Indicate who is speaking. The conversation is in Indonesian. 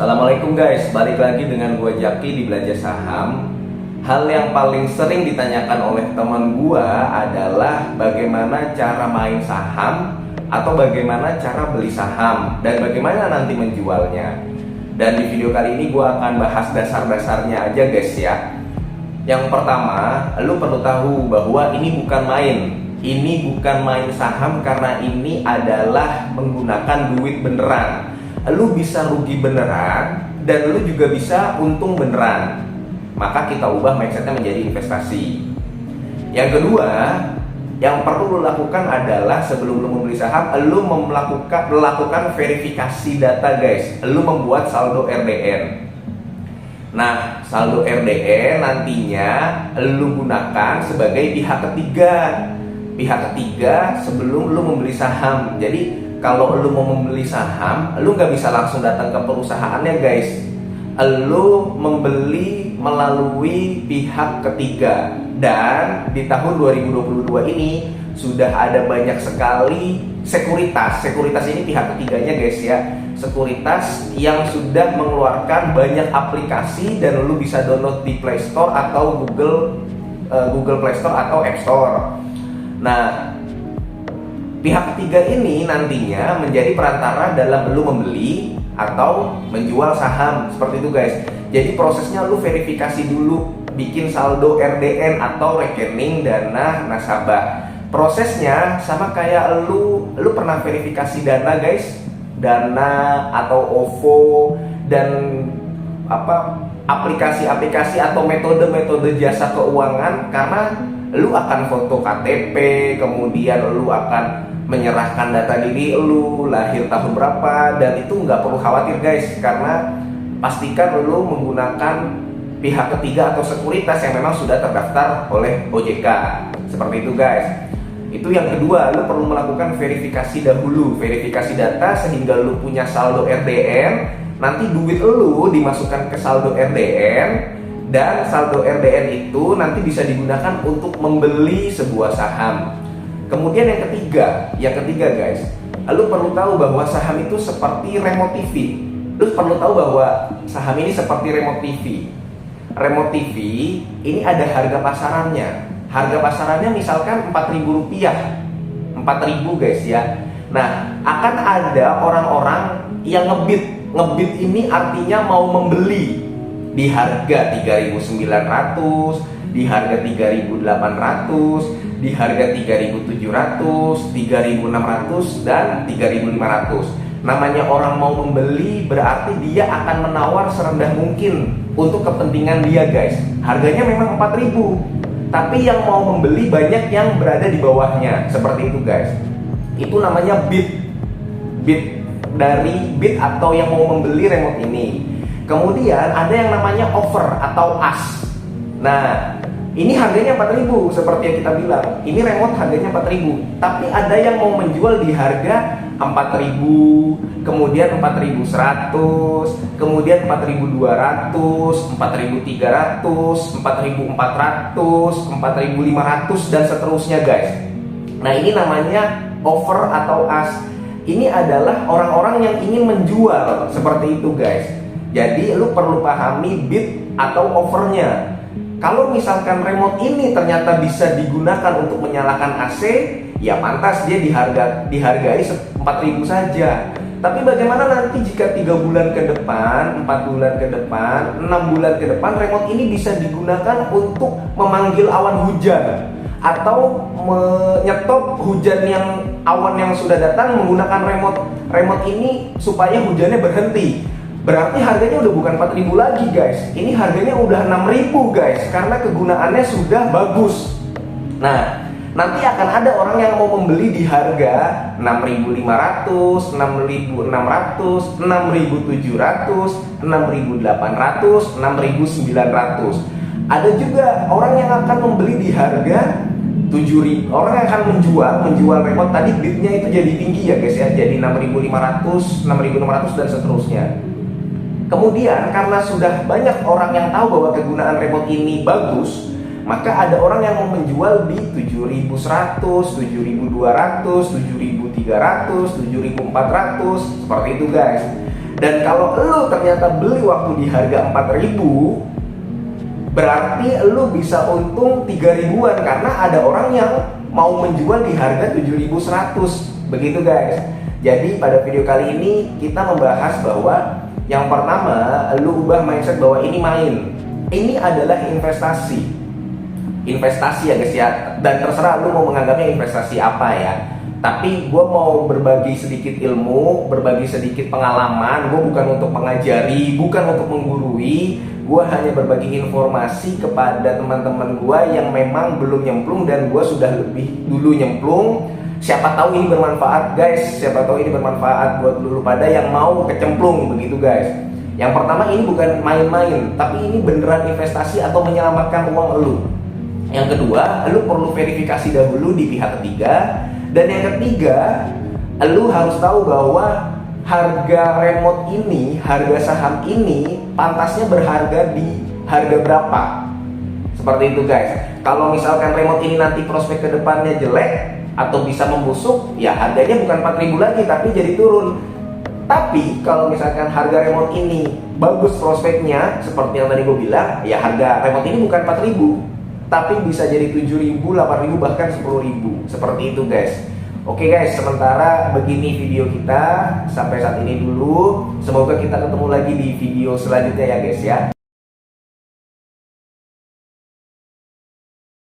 Speaker 1: Assalamualaikum guys, balik lagi dengan gue Jaki di Belajar Saham. Hal yang paling sering ditanyakan oleh teman gue adalah bagaimana cara main saham atau bagaimana cara beli saham dan bagaimana nanti menjualnya. Dan di video kali ini gue akan bahas dasar-dasarnya aja guys ya. Yang pertama, lu perlu tahu bahwa ini bukan main. Ini bukan main saham karena ini adalah menggunakan duit beneran. Lu bisa rugi beneran dan lu juga bisa untung beneran. Maka kita ubah mindsetnya menjadi investasi. Yang kedua, yang perlu lu lakukan adalah sebelum lu membeli saham, lu melakukan verifikasi data guys. Lu membuat saldo RDN. Nah, saldo RDN nantinya lu gunakan sebagai pihak ketiga. Pihak ketiga sebelum lu membeli saham. Jadi kalau lu mau membeli saham, lu nggak bisa langsung datang ke perusahaannya guys. Lu membeli melalui pihak ketiga. Dan di tahun 2022 ini sudah ada banyak sekali sekuritas. Sekuritas ini pihak ketiganya guys ya. Sekuritas yang sudah mengeluarkan banyak aplikasi dan lu bisa download di Play Store atau Google Play Store atau App Store. Nah, pihak ketiga ini nantinya menjadi perantara dalam lu membeli atau menjual saham, seperti itu guys. Jadi prosesnya lu verifikasi dulu, bikin saldo RDN atau rekening dana nasabah. Prosesnya sama kayak lu pernah verifikasi dana guys, dana atau OVO dan aplikasi-aplikasi atau metode-metode jasa keuangan, karena lu akan foto KTP, kemudian lu akan menyerahkan data diri lu, lahir tahun berapa, dan itu nggak perlu khawatir guys, karena pastikan lu menggunakan pihak ketiga atau sekuritas yang memang sudah terdaftar oleh OJK. Seperti itu guys. Itu yang kedua, lu perlu melakukan verifikasi dahulu, verifikasi data sehingga lu punya saldo RDN. Nanti duit lu dimasukkan ke saldo RDN, dan saldo RDN itu nanti bisa digunakan untuk membeli sebuah saham. Kemudian yang ketiga guys, lu perlu tahu bahwa saham itu seperti remote TV. Lu perlu tahu bahwa saham ini seperti remote TV. Remote TV ini ada harga pasarannya. Harga pasarannya misalkan Rp4.000. 4.000 guys ya. Nah, akan ada orang-orang yang ngebit ini artinya mau membeli di harga 3.900, di harga 3.800, di harga 3.700, 3.600 dan 3.500. Namanya orang mau membeli berarti dia akan menawar serendah mungkin untuk kepentingan dia guys. Harganya memang 4.000, tapi yang mau membeli banyak yang berada di bawahnya. Seperti itu guys. Itu namanya bid atau yang mau membeli remote ini. Kemudian ada yang namanya offer atau as. Nah, ini harganya 4.000 seperti yang kita bilang. Ini remote harganya 4.000, tapi ada yang mau menjual di harga 4.000, kemudian 4.100, kemudian 4.200, 4.300, 4.400, 4.500 dan seterusnya guys. Nah, ini namanya offer atau as. Ini adalah orang-orang yang ingin menjual, seperti itu guys. Jadi lu perlu pahami bid atau offernya. Kalau misalkan remote ini ternyata bisa digunakan untuk menyalakan AC, ya pantas dia dihargai 4.000 saja. Tapi bagaimana nanti jika 3 bulan ke depan, 4 bulan ke depan, 6 bulan ke depan, remote ini bisa digunakan untuk memanggil awan hujan atau menyetop hujan awan yang sudah datang menggunakan remote ini supaya hujannya berhenti. Berarti harganya udah bukan 4.000 lagi guys. Ini harganya udah 6.000 guys, karena kegunaannya sudah bagus. Nah, nanti akan ada orang yang mau membeli di harga 6.500, 6.600, 6.700, 6.800, 6.900. Ada juga orang yang akan membeli di harga 7.000. Orang yang akan menjual remote tadi bidnya itu jadi tinggi ya guys ya. Jadi 6.500, 6.600 dan seterusnya. Kemudian karena sudah banyak orang yang tahu bahwa kegunaan remote ini bagus, maka ada orang yang mau menjual di 7.100, 7.200, 7.300, 7.400, seperti itu guys. Dan kalau lu ternyata beli waktu di harga 4.000, berarti lu bisa untung 3.000-an karena ada orang yang mau menjual di harga 7.100. Begitu guys. Jadi pada video kali ini kita membahas bahwa yang pertama, lu ubah mindset bahwa ini main. Ini adalah investasi. Investasi ya guys ya. Dan terserah lu mau menganggapnya investasi apa ya. Tapi gue mau berbagi sedikit ilmu, berbagi sedikit pengalaman. Gue bukan untuk mengajari, bukan untuk menggurui. Gue hanya berbagi informasi kepada teman-teman gue yang memang belum nyemplung dan gue sudah lebih dulu nyemplung. Siapa tahu ini bermanfaat guys, siapa tahu ini bermanfaat buat lu pada yang mau kecemplung begitu guys. Yang pertama, ini bukan main-main, tapi ini beneran investasi atau menyelamatkan uang lu. Yang kedua, lu perlu verifikasi dahulu di pihak ketiga. Dan yang ketiga, lu harus tahu bahwa harga remote ini, harga saham ini pantasnya berharga di harga berapa. Seperti itu guys. Kalau misalkan remote ini nanti prospek ke depannya jelek atau bisa membusuk, ya harganya bukan 4.000 lagi tapi jadi turun. Tapi kalau misalkan harga remote ini bagus prospeknya seperti yang tadi gue bilang, ya harga remote ini bukan 4.000 tapi bisa jadi 7.000, 8.000, bahkan 10.000. Seperti itu guys. Oke guys, sementara begini video kita sampai saat ini dulu. Semoga kita ketemu lagi di video selanjutnya ya guys ya.